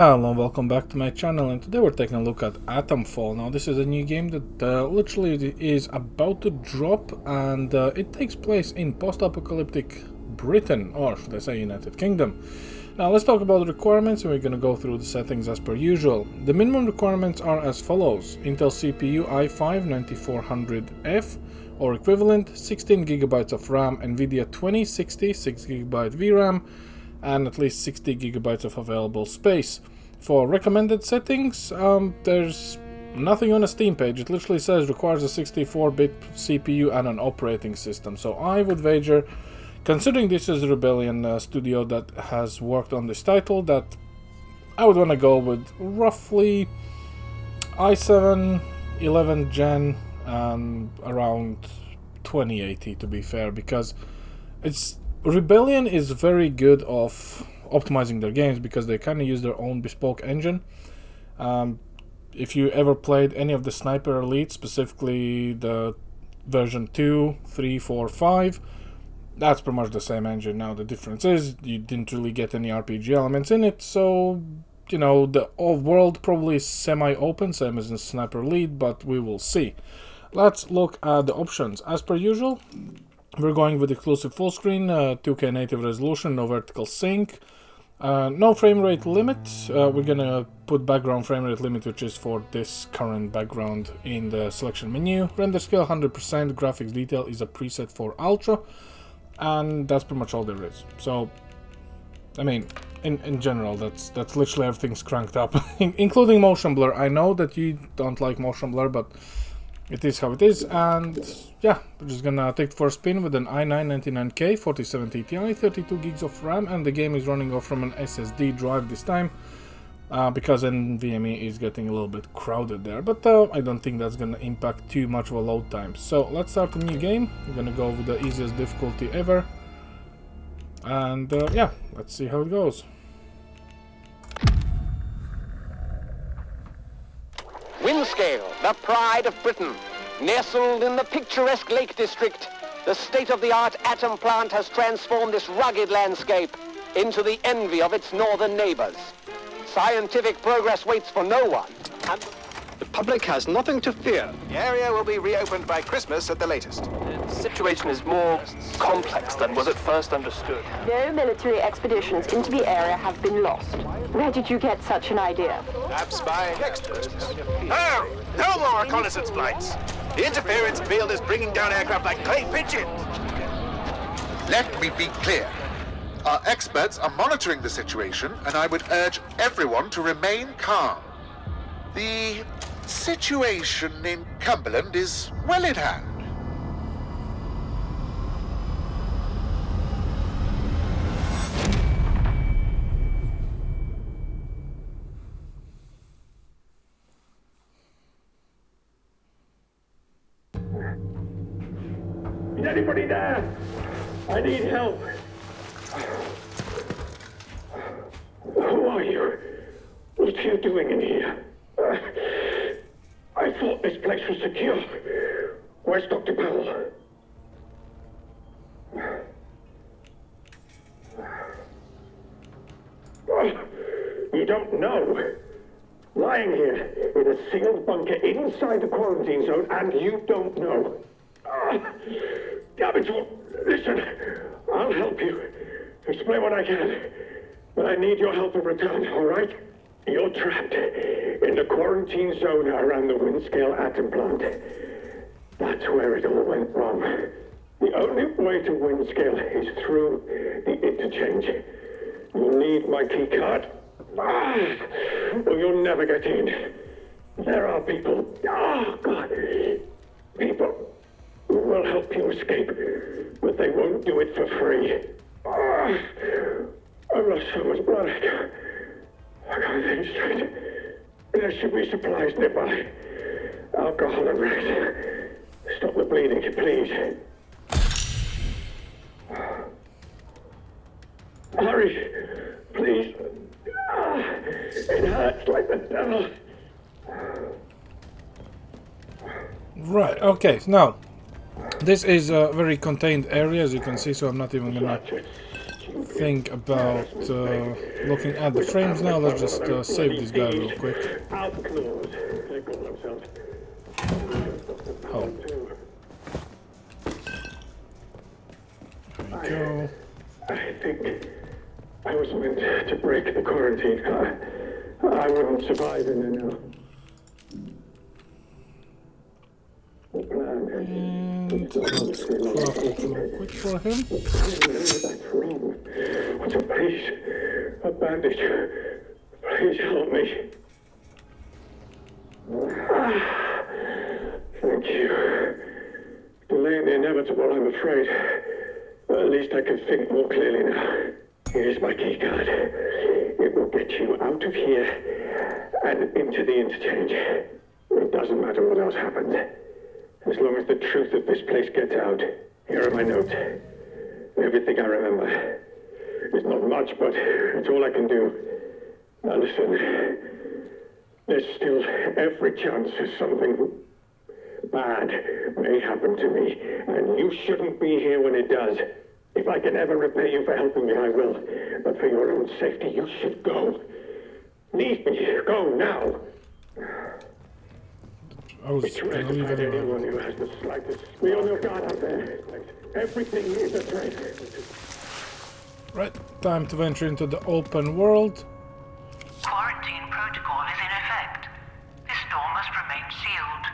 Hello and welcome back to my channel, and today we're taking a look at Atomfall. Now this is a new game that literally is about to drop, and it takes place in post-apocalyptic Britain, or should I say United Kingdom. Now let's talk about the requirements, and we're going to go through the settings as per usual. The minimum requirements are as follows: Intel CPU i5-9400F or equivalent, 16 GB of RAM, NVIDIA 2060 6GB VRAM, and at least 60 GB of available space. For recommended settings, there's nothing on a Steam page. It literally says requires a 64-bit CPU and an operating system. So I would wager, considering this is a Rebellion studio that has worked on this title, that I would want to go with roughly i7 11th gen and around 2080 to be fair, because Rebellion is very good of optimizing their games because they kind of use their own bespoke engine. If you ever played any of the Sniper Elite, specifically the version 2, 3, 4, 5, that's pretty much the same engine. Now the difference is you didn't really get any RPG elements in it, so you know the world probably is semi-open, same as in Sniper Elite, but we will see. Let's look at the options. As per usual, we're going with exclusive full screen, 2K native resolution, no vertical sync, no frame rate limit. We're gonna put background frame rate limit, which is for this current background in the selection menu. Render scale 100%, graphics detail is a preset for Ultra, and that's pretty much all there is. So, I mean, in general, that's literally everything's cranked up, including motion blur. I know that you don't like motion blur, but it is how it is, and yeah, we're just gonna take it for a spin with an i9-99K 4070 Ti, 32 gigs of RAM, and the game is running off from an SSD drive this time, because NVMe is getting a little bit crowded there, but I don't think that's gonna impact too much of a load time. So let's start a new game. We're gonna go with the easiest difficulty ever, and yeah, let's see how it goes. Windscale, the pride of Britain. Nestled in the picturesque Lake District, the state-of-the-art atom plant has transformed this rugged landscape into the envy of its northern neighbors. Scientific progress waits for no one, and the public has nothing to fear. The area will be reopened by Christmas at the latest. The situation is more complex than was at first understood. No military expeditions into the area have been lost. Where did you get such an idea? Perhaps by next Christmas. No! No more reconnaissance flights! The interference field is bringing down aircraft like clay pigeons! Let me be clear. Our experts are monitoring the situation, and I would urge everyone to remain calm. The situation in Cumberland is well in hand. Is anybody there? I need help. Who are you? What are you doing in here? I thought this place was secure. Where's Dr. Powell? You don't know. Lying here in a sealed bunker inside the quarantine zone, and you don't know. Damn it, listen, I'll help you. Explain what I can. But I need your help in return, all right? You're trapped in the quarantine zone around the Windscale atom plant. That's where it all went wrong. The only way to Windscale is through the interchange. You'll need my key card. Or you'll never get in. There are people, God, people who will help you escape, but they won't do it for free. I've lost so much blood. I can't think straight. There should be supplies nearby. Alcohol and rest. Stop the bleeding, please. Hurry, please. It hurts like the devil. Right, okay, now this is a very contained area, as you can see, so I'm not even gonna think about looking at the frames now. Let's just save this guy real quick. Oh. There we go. I think I was meant to break the quarantine. I wouldn't survive in there now. And let's craft it real quick for him. That's wrong. What's a please? A bandage. Please help me. Thank you. Delaying the inevitable, I'm afraid. But at least I can think more clearly now. Here's my key card. It will get you out of here and into the interchange. It doesn't matter what else happens. As long as the truth of this place gets out. Here are my notes. Everything I remember. It's not much, but it's all I can do. Now listen. There's still every chance something bad may happen to me, and you shouldn't be here when it does. If I can ever repay you for helping me, I will. But for your own safety, you should go. Leave me. Go now. I was gonna leave it alone. Anyone who has the slightest. Be on your guard out there. Everything is a threat. Right, time to venture into the open world. Quarantine protocol is in effect. This door must remain sealed.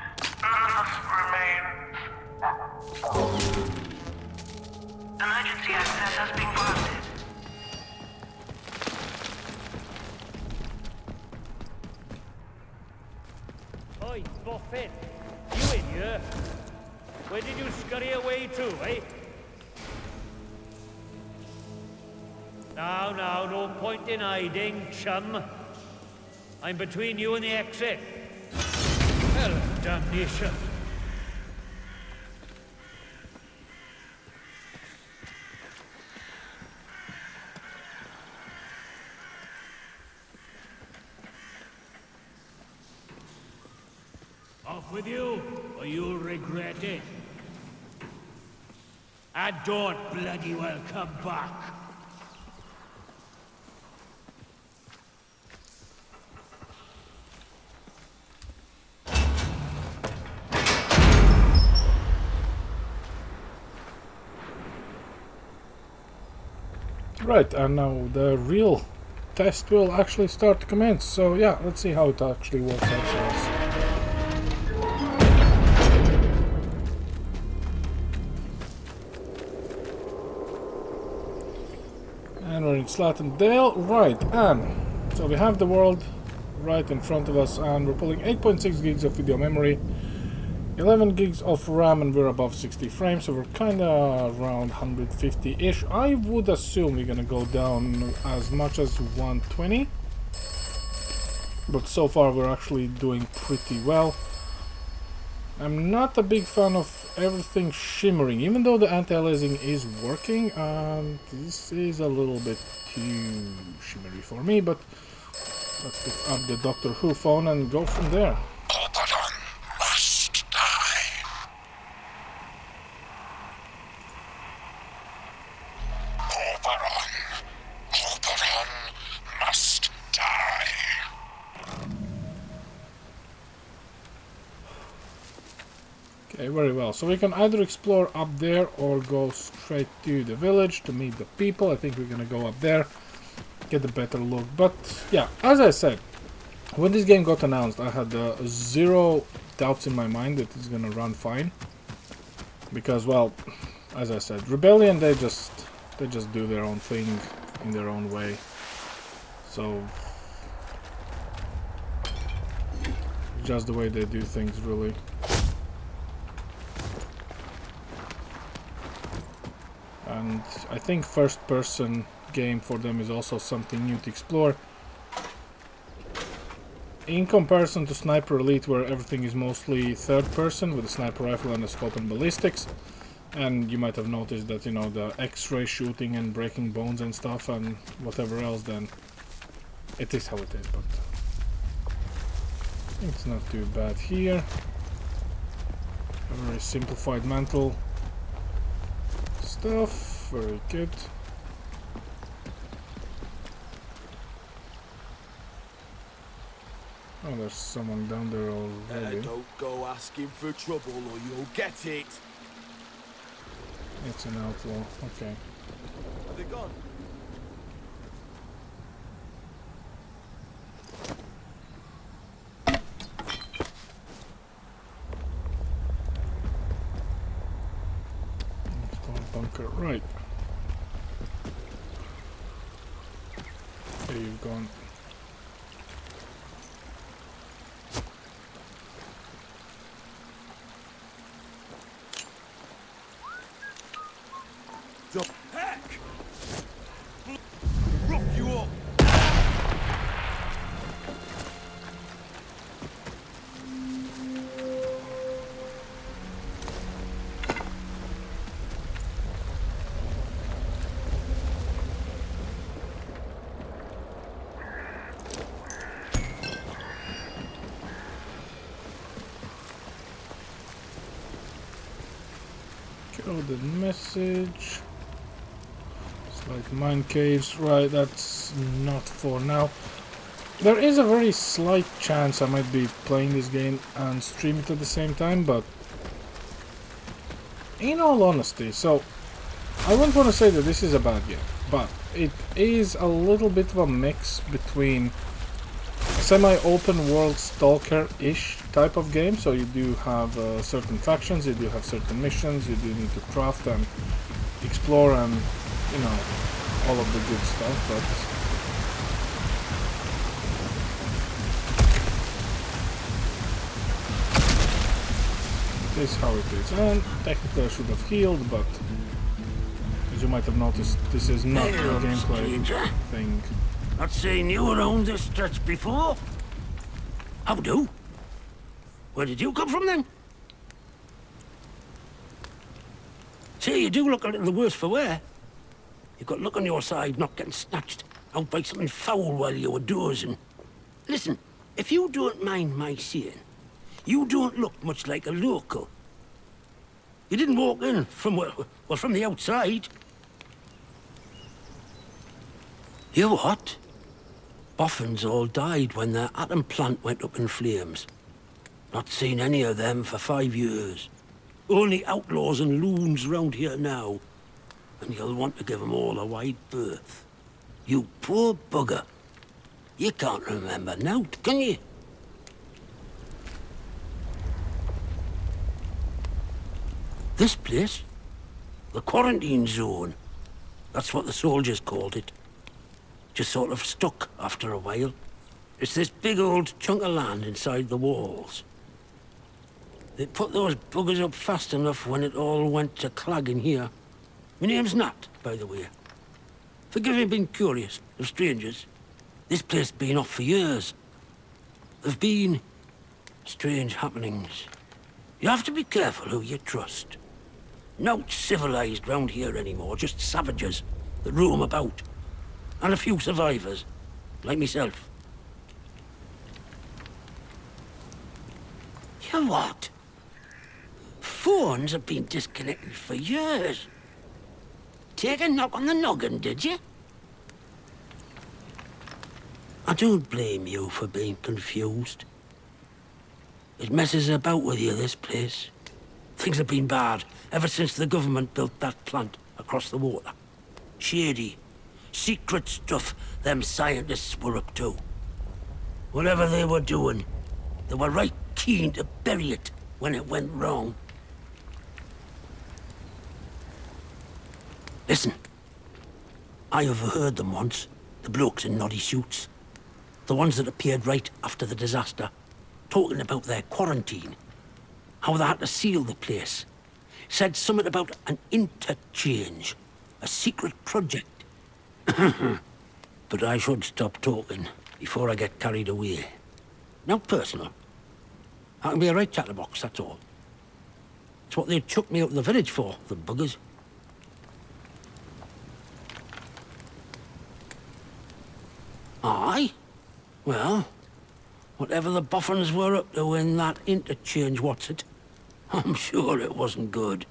Emergency access has been granted. Oi, Buffett! You in here? Where did you scurry away to, eh? Now, no point in hiding, chum. I'm between you and the exit. Hell, damnation. Off with you, or you'll regret it. I don't bloody well come back. Right, and now the real test will actually start to commence. So yeah, let's see how it actually works out for us. And we're in Slatendale, right, and so we have the world right in front of us, and we're pulling 8.6 gigs of video memory, 11 gigs of RAM, and we're above 60 frames, so we're kind of around 150-ish. I would assume we're gonna go down as much as 120, but so far we're actually doing pretty well. I'm not a big fan of everything shimmering, even though the anti-aliasing is working, and this is a little bit too shimmery for me, but let's pick up the Doctor Who phone and go from there. Oberon must die. Oberon must die. Okay, very well. So we can either explore up there or go straight to the village to meet the people. I think we're gonna go up there, get a better look. But yeah, as I said, when this game got announced, I had zero doubts in my mind that it's gonna run fine. Because, well, as I said, Rebellion, they just do their own thing in their own way. So just the way they do things, really. And I think first-person game for them is also something new to explore. In comparison to Sniper Elite, where everything is mostly third-person with a sniper rifle and a scope and ballistics. And you might have noticed that, you know, the X-ray shooting and breaking bones and stuff and whatever else, then it is how it is, but it's not too bad here. A very simplified mantle. Stuff, very good. Oh, there's someone down there already. Don't go asking for trouble or you'll get it. It's an outlaw. Okay. Are they gone? Bunker, right. There you've gone. The heck? Rough you up. Coded message. It's like mine caves, right? That's not for now. There is a very slight chance I might be playing this game and stream it at the same time, but in all honesty, so I wouldn't want to say that this is a bad game, but it is a little bit of a mix between semi-open world stalker-ish type of game. So you do have certain factions, you do have certain missions, you do need to craft and explore and, you know, all of the good stuff, but this is how it is. And technically I should have healed, but as you might have noticed, this is not a gameplay thing. Not seen you around this stretch before. How do? Where did you come from then? Say, you do look a little the worse for wear. You've got luck on your side, not getting snatched out by something foul while you were dozing. Listen, if you don't mind my saying, you don't look much like a local. You didn't walk in from, well, from the outside. You what? Boffins all died when their atom plant went up in flames. Not seen any of them for 5 years. Only outlaws and loons round here now. And you'll want to give them all a wide berth. You poor bugger. You can't remember nought, can you? This place? The quarantine zone. That's what the soldiers called it. Just sort of stuck after a while. It's this big old chunk of land inside the walls. They put those buggers up fast enough when it all went to clag in here. My name's Nat, by the way. Forgive me being curious of strangers. This place has been off for years. There've been strange happenings. You have to be careful who you trust. Not civilized round here anymore, just savages that roam about. And a few survivors, like myself. You what? Phones have been disconnected for years. Take a knock on the noggin, did you? I don't blame you for being confused. It messes about with you, this place. Things have been bad ever since the government built that plant across the water. Shady. Secret stuff them scientists were up to. Whatever they were doing, they were right keen to bury it when it went wrong. Listen, I overheard them once, the blokes in noddy suits. The ones that appeared right after the disaster, talking about their quarantine. How they had to seal the place. Said something about an interchange, a secret project. But I should stop talking before I get carried away. Not personal. I can be a right chatterbox, that's all. It's what they chucked me out of the village for, the buggers. Aye? Well, whatever the boffins were up to in that interchange, what's it? I'm sure it wasn't good.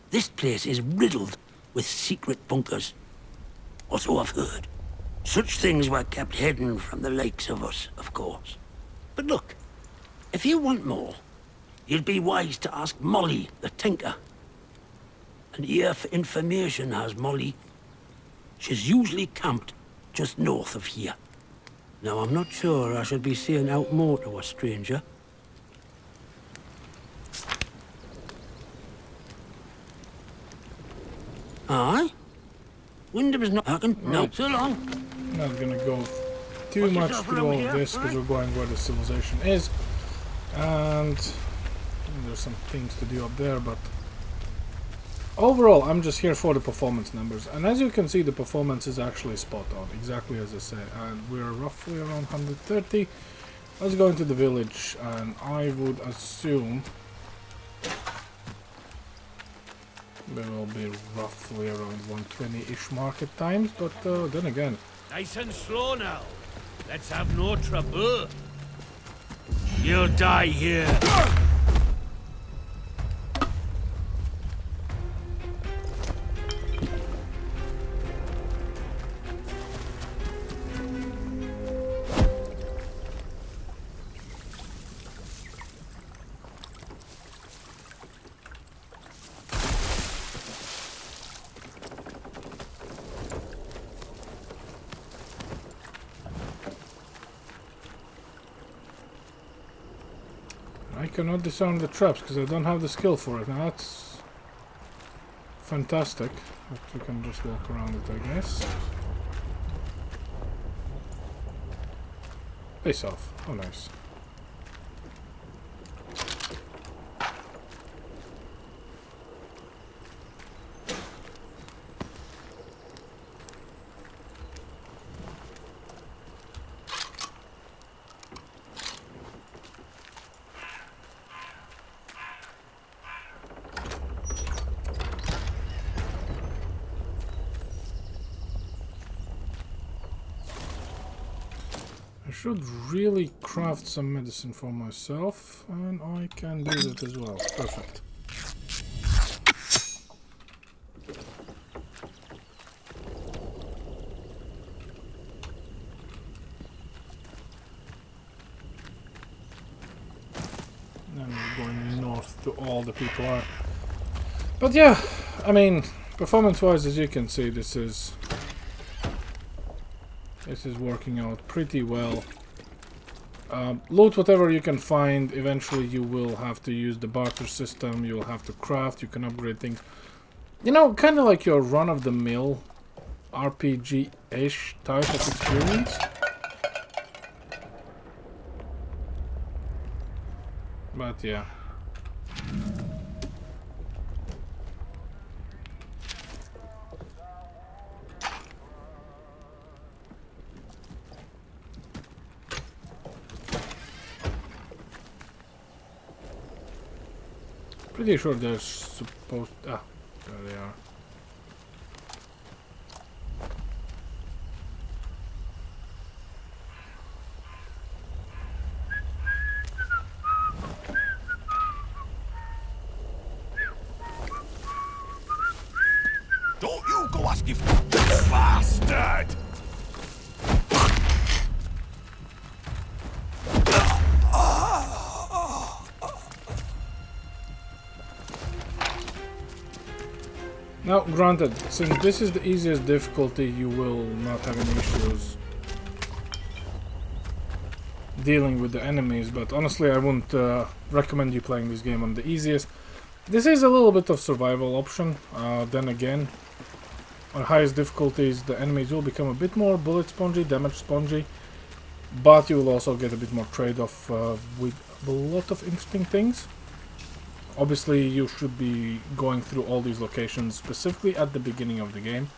This place is riddled with secret bunkers. Or so I've heard. Such things were kept hidden from the likes of us, of course. But look, if you want more, you'd be wise to ask Molly, the tinker. An ear for information has Molly. She's usually camped just north of here. Now, I'm not sure I should be saying out more to a stranger. Aye? Wyndham's not hacking? No, so long. Not gonna go too much through all of this because we're going where the civilization is. And there's some things to do up there, but overall, I'm just here for the performance numbers. And as you can see, the performance is actually spot on, exactly as I say. And we're roughly around 130. Let's go into the village, and I would assume we will be roughly around 120-ish market times, but then again... Nice and slow now. Let's have no trouble. You'll die here. I cannot disarm the traps because I don't have the skill for it. Now that's fantastic. But we can just walk around it, I guess. Face off. Oh, nice. I should really craft some medicine for myself, and I can do that as well. Perfect. And we're going north to all the people are. But yeah, I mean, performance-wise, as you can see, this is working out pretty well. Loot whatever you can find. Eventually you will have to use the barter system, you'll have to craft, you can upgrade things. You know, kind of like your run-of-the-mill RPG-ish type of experience. But yeah. Pretty sure they're supposed... Ah, there they are. Don't you go asking for... Bastard! Now, granted, since this is the easiest difficulty, you will not have any issues dealing with the enemies, but honestly I wouldn't recommend you playing this game on the easiest. This is a little bit of survival option, then again, on highest difficulties the enemies will become a bit more bullet spongy, damage spongy, but you will also get a bit more trade-off with a lot of interesting things. Obviously, you should be going through all these locations, specifically at the beginning of the game.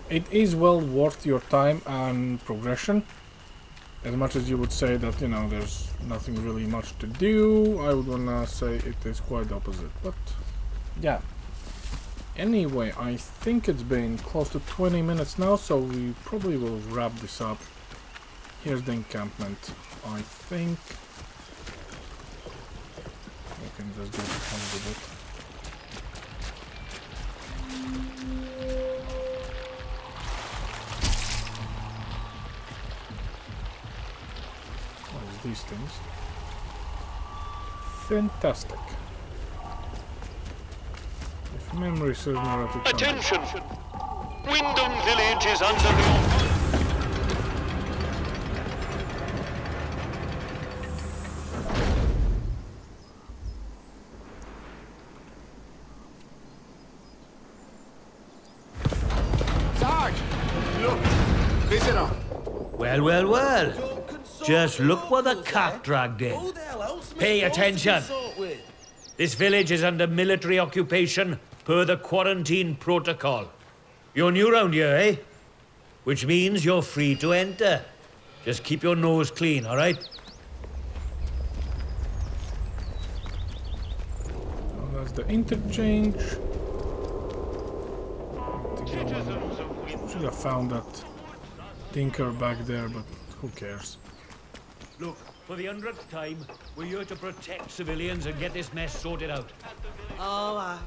It is well worth your time and progression. As much as you would say that, you know, there's nothing really much to do, I would wanna say it is quite the opposite, but yeah. Anyway, I think it's been close to 20 minutes now, so we probably will wrap this up. Here's the encampment, I think. We can just get on with it. What is these things. Fantastic. If memory serves me right. Attention! Wyndham Village is under the... Sarge! Look! Visitor! Well, well, well. Just look what the cat dragged in. Pay attention. This village is under military occupation per the quarantine protocol. You're new round here, eh? Which means you're free to enter. Just keep your nose clean, all right? Oh, that's the interchange. Should have found that tinker back there, but who cares? Look, for the 100th time, we're here to protect civilians and get this mess sorted out. Oh,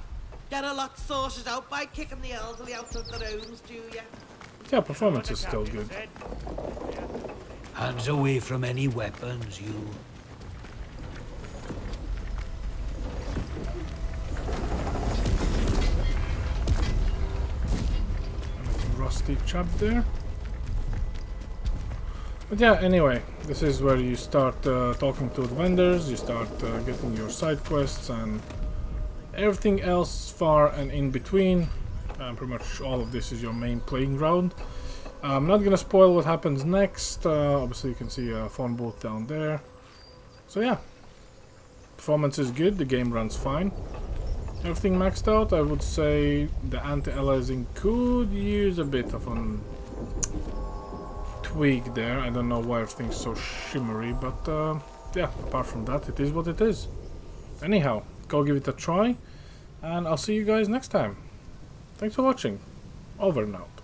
get a lot sorted out by kicking the elderly out of their homes, do ya? Yeah, performance is still good. Hands away from any weapons, you. Rusty chap there. But yeah, anyway, this is where you start talking to the vendors, you start getting your side quests and everything else far and in between. Pretty much all of this is your main playing ground. I'm not gonna spoil what happens next. Obviously you can see a phone booth down there. So yeah, performance is good, the game runs fine. Everything maxed out. I would say the anti-aliasing could use a bit of a tweak there. I don't know why everything's so shimmery, but yeah, apart from that, it is what it is. Anyhow, go give it a try, and I'll see you guys next time. Thanks for watching. Over and out.